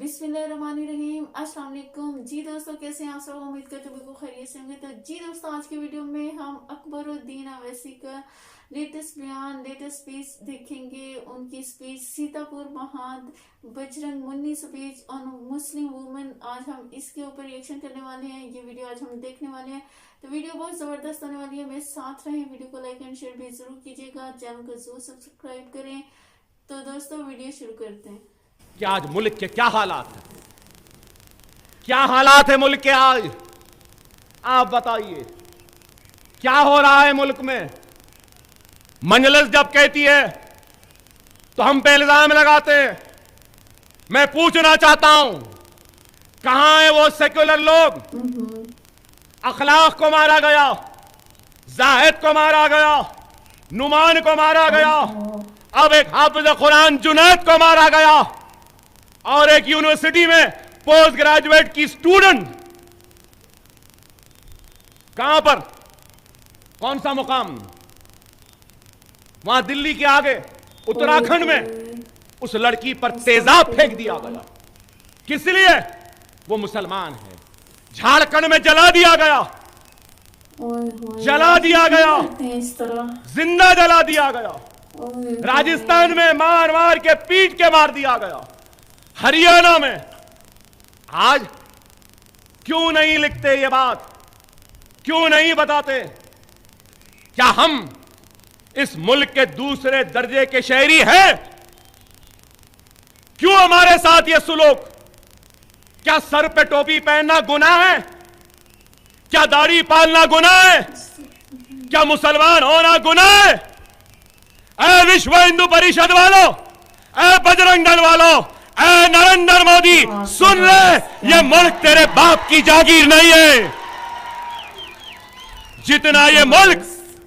बिस्मिल्लाहिर्रहमानिर्रहीम। अस्सलाम वालेकुम जी दोस्तों, कैसे हैं आप सब? उम्मीद करते हैं बिल्कुल खैरियत से होंगे। तो जी दोस्तों, आज की वीडियो में हम अकबरुद्दीन अवैसी का लेटेस्ट बयान, लेटेस्ट स्पीच देखेंगे। उनकी स्पीच सीतापुर महाद Bajrang Muni speech on Muslim women. आज हम इसके ऊपर रिएक्शन करने वाले हैं। ये वीडियो आज हम देखने वाले हैं, तो वीडियो बहुत जबरदस्त होने वाली है। मेरे साथ रहें, वीडियो को लाइक एंड शेयर भी जरूर कीजिएगा, चैनल को जरूर सब्सक्राइब करें। तो दोस्तों, वीडियो शुरू करते हैं। कि आज मुल्क के क्या हालात हैं, क्या हालात है मुल्क के आज? आप बताइए क्या हो रहा है मुल्क में? मंजलिस जब कहती है तो हम पे इल्जाम लगाते हैं। मैं पूछना चाहता हूं, कहां है वो सेक्युलर लोग? अखलाक को मारा गया, जाहिद को मारा गया, नुमान को मारा गया, अब एक हाफिज कुरान जुनैद को मारा गया, और एक यूनिवर्सिटी में पोस्ट ग्रेजुएट की स्टूडेंट। कहां पर, कौन सा मुकाम? वहां दिल्ली के आगे उत्तराखंड में उस लड़की पर तेजाब फेंक दिया गया। किस लिए? वो मुसलमान है। झारखंड में जला दिया गया, जला दिया गया, जिंदा जला दिया गया। राजस्थान में मार मार के पीट के मार दिया गया। हरियाणा में आज क्यों नहीं लिखते ये बात? क्यों नहीं बताते? क्या हम इस मुल्क के दूसरे दर्जे के शहरी हैं? क्यों हमारे साथ ये सुलूक? क्या सर पे टोपी पहनना गुनाह है? क्या दाढ़ी पालना गुनाह है? क्या मुसलमान होना गुनाह है? ऐ विश्व हिंदू परिषद वालों, ऐ बजरंग दल वालों, ऐ नरेंद्र मोदी, सुन ले, ये मुल्क तेरे बाप की जागीर नहीं है। जितना ये मुल्क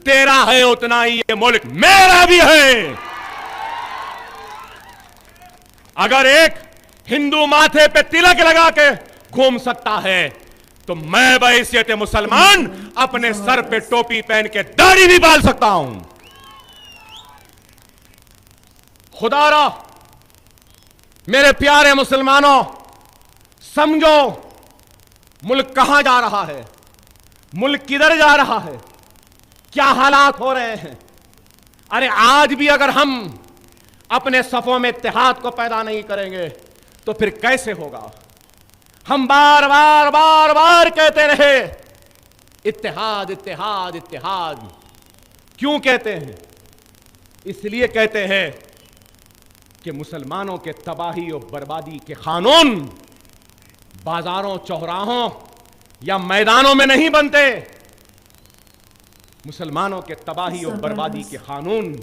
तेरा है उतना ही ये मुल्क मेरा भी है। अगर एक हिंदू माथे पे तिलक लगा के घूम सकता है, तो मैं बहैसियत मुसलमान अपने सर पे टोपी पहन के दाढ़ी भी बाल सकता हूं। खुदारा मेरे प्यारे मुसलमानों, समझो मुल्क कहां जा रहा है, मुल्क किधर जा रहा है, क्या हालात हो रहे हैं। अरे आज भी अगर हम अपने सफों में इत्तेहाद को पैदा नहीं करेंगे तो फिर कैसे होगा? हम बार बार बार बार कहते रहे इत्तेहाद इत्तेहाद इत्तेहाद। क्यों कहते हैं? इसलिए कहते हैं कि मुसलमानों के तबाही और बर्बादी के कानून बाजारों, चौराहों या मैदानों में नहीं बनते। मुसलमानों के तबाही और बर्बादी के कानून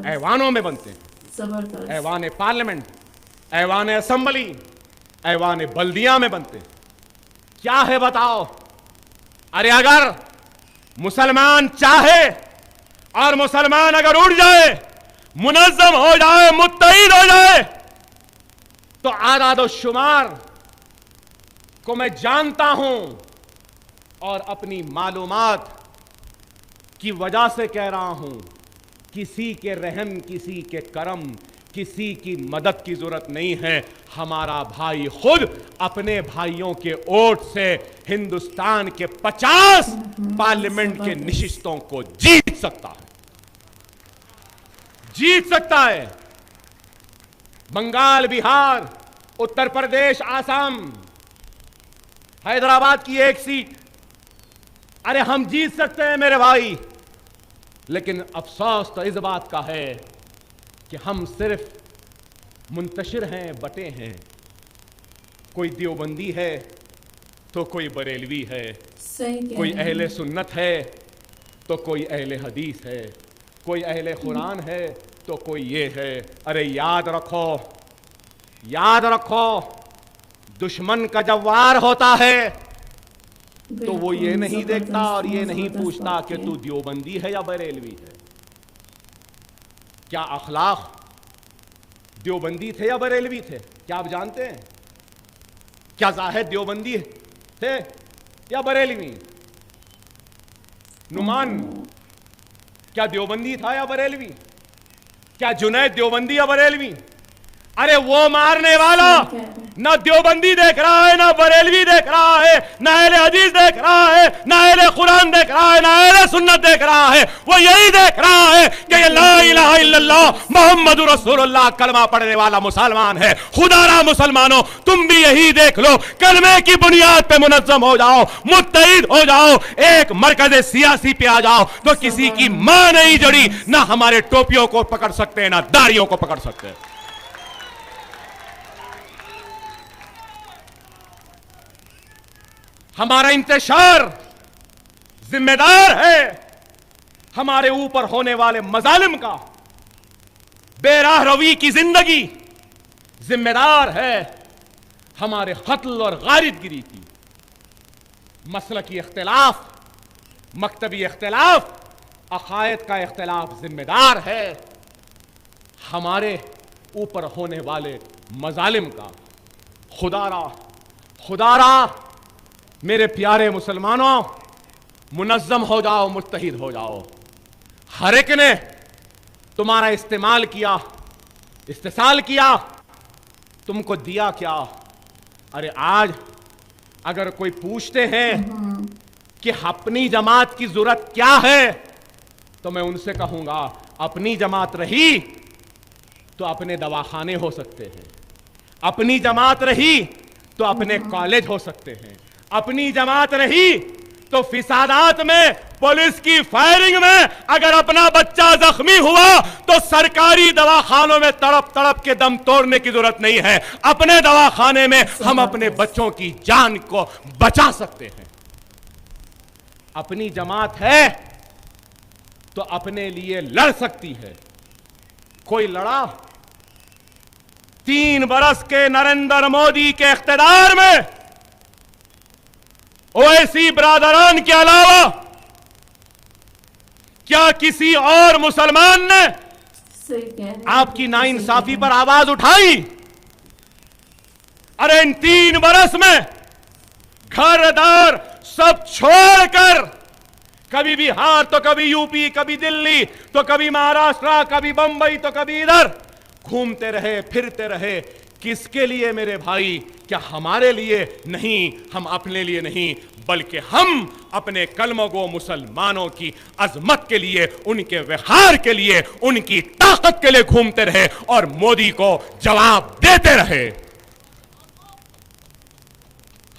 ऐवानों में बनते हैं। ऐवान पार्लियामेंट, ऐवान असेंबली, ऐवान बल्दिया में बनते हैं। क्या है बताओ? अरे अगर मुसलमान चाहे और मुसलमान अगर उठ जाए, मुनज़्ज़म हो जाए, मुत्तहिद हो जाए, तो आदाद शुमार को मैं जानता हूं और अपनी मालूमात की वजह से कह रहा हूं, किसी के रहम, किसी के करम, किसी की मदद की जरूरत नहीं है। हमारा भाई खुद अपने भाइयों के वोट से हिंदुस्तान के 50 पार्लियामेंट के नशिस्तों को जीत सकता है, जीत सकता है। बंगाल, बिहार, उत्तर प्रदेश, आसाम, हैदराबाद की एक सीट, अरे हम जीत सकते हैं मेरे भाई। लेकिन अफसोस तो इस बात का है कि हम सिर्फ मुंतशिर हैं, बटे हैं। कोई देवबंदी है तो कोई बरेलवी है, कोई अहले सुन्नत है तो कोई अहले हदीस है, कोई अहले कुरान है तो कोई ये है। अरे याद रखो, याद रखो, दुश्मन का जब वार होता है तो वो ये नहीं देखता और ये नहीं पूछता कि तू देवबंदी है या बरेलवी है। क्या अखलाक देवबंदी थे या बरेलवी थे? क्या आप जानते हैं? क्या जाहिद देवबंदी थे या बरेलवी? नुमान क्या देवबंदी था या बरेलवी? क्या जुनैद देवबंदी या बरेलवी? अरे वो मारने वाला न देवबंदी देख रहा है, न बरेलवी देख रहा है, न अहले हदीस देख रहा है, न अहले कुरान देख रहा है, न अहले सुन्नत देख रहा है। वो यही देख रहा है कि ये ला इलाहा इल्लल्लाह मुहम्मदुर रसूलुल्लाह कलमा पढ़ने वाला मुसलमान है। खुदारा मुसलमानों, तुम भी यही देख लो, कलमे की बुनियाद पे मुनज्जम हो जाओ, मुत्तहिद हो जाओ, एक मरकज सियासी पे आ जाओ, तो किसी की मां नहीं जड़ी, ना हमारे टोपियों को पकड़ सकते हैं, ना दाढ़ियों को पकड़ सकते हैं। हमारा इंतशार जिम्मेदार है हमारे ऊपर होने वाले मजालिम का। बेराह रवी की जिंदगी जिम्मेदार है हमारे कत्ल और गारिदगिरी की। मसलकी इख्तिलाफ, मकतबी इख्तिलाफ, अकायद का इख्तिलाफ जिम्मेदार है हमारे ऊपर होने वाले मजालिम का। खुदारा खुदारा मेरे प्यारे मुसलमानों, मुनज्जम हो जाओ, मुत्तहिद हो जाओ। हर एक ने तुम्हारा इस्तेमाल किया, इस्तेसाल किया, तुमको दिया क्या? अरे आज अगर कोई पूछते हैं कि अपनी जमात की जरूरत क्या है, तो मैं उनसे कहूंगा अपनी जमात रही तो अपने दवाखाने हो सकते हैं, अपनी जमात रही तो अपने कॉलेज हो सकते हैं, अपनी जमात रही तो फिसादात में, पुलिस की फायरिंग में अगर अपना बच्चा जख्मी हुआ तो सरकारी दवाखानों में तड़प तड़प के दम तोड़ने की जरूरत नहीं है। अपने दवाखाने में हम अपने बच्चों की जान को बचा सकते हैं। अपनी जमात है तो अपने लिए लड़ सकती है। कोई लड़ा? 3 बरस के नरेंद्र मोदी के इख्तिदार में ओवैसी ब्रादरान के अलावा क्या किसी और मुसलमान ने आपकी नाइंसाफी पर आवाज उठाई? अरे इन 3 बरस में घर दार सब छोड़कर कभी बिहार तो कभी यूपी, कभी दिल्ली तो कभी महाराष्ट्र, कभी बंबई तो कभी इधर घूमते रहे, फिरते रहे। किसके लिए मेरे भाई? क्या हमारे लिए नहीं, हम अपने लिए नहीं, बल्कि हम अपने कलमों को मुसलमानों की अजमत के लिए, उनके विहार के लिए, उनकी ताकत के लिए घूमते रहे और मोदी को जवाब देते रहे।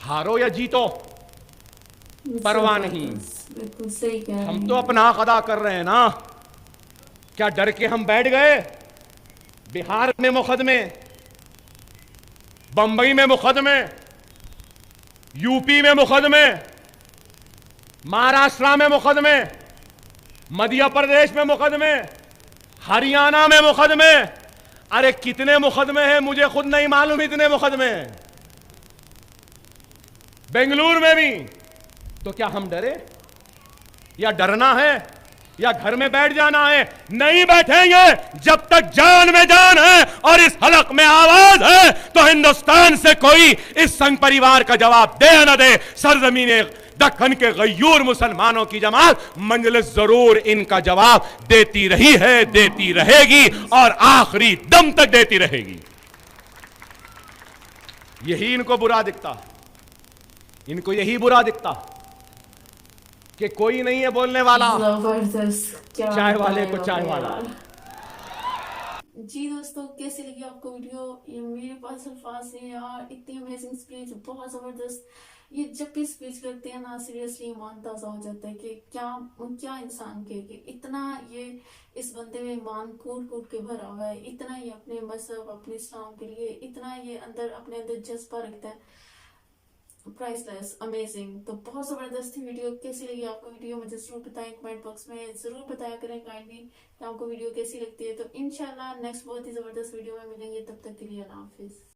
हारो या जीतो परवाह नहीं, बिल्कुल सही कह रहे हैं। हम तो अपना हक अदा कर रहे हैं ना। क्या डर के हम बैठ गए? बिहार में मुकदमे, बंबई में मुकदमे, यूपी में मुकदमे, महाराष्ट्र में मुकदमे, मध्य प्रदेश में मुकदमे, हरियाणा में मुकदमे। अरे कितने मुकदमे हैं मुझे खुद नहीं मालूम, इतने मुकदमे। बेंगलुरु में भी। तो क्या हम डरे? या डरना है या घर में बैठ जाना है? नहीं बैठेंगे जब तक जान में जान है और इस हलक में आवाज है। तो हिंदुस्तान से कोई इस संघ परिवार का जवाब दे न दे, सरजमीन दक्कन के गयूर मुसलमानों की जमात मंजलिस जरूर इनका जवाब देती रही है, देती रहेगी और आखिरी दम तक देती रहेगी। यही इनको बुरा दिखता, इनको यही बुरा दिखता कि कोई नहीं है बोलने वाला, चाय वाले को चाय वाला। जी दोस्तों, कैसी लगी आपको वीडियो? ये मेरे पास अल्फाज है यार, इतनी अमेजिंग स्पीच, बहुत जबरदस्त। ये जब भी स्पीच करते हैं ना, सीरियसली ईमान ताजा हो जाता है कि क्या इंसान के इतना ये इस बंदे में ईमान कूट कूट के भरा हुआ है, इतना ये अपने मजहब, अपने इस्लाम के लिए इतना ये अपने अंदर जज्बा रखता है। Priceless, amazing. तो बहुत जबरदस्त थी वीडियो। कैसी लगी आपको वीडियो मुझे जरूर बताएं, कमेंट बॉक्स में जरूर बताया करें काइंडली कि आपको वीडियो कैसी लगती है। तो इंशाल्लाह नेक्स्ट बहुत ही जबरदस्त वीडियो में मिलेंगे, तब तक के लिए अल्लाह हाफिज।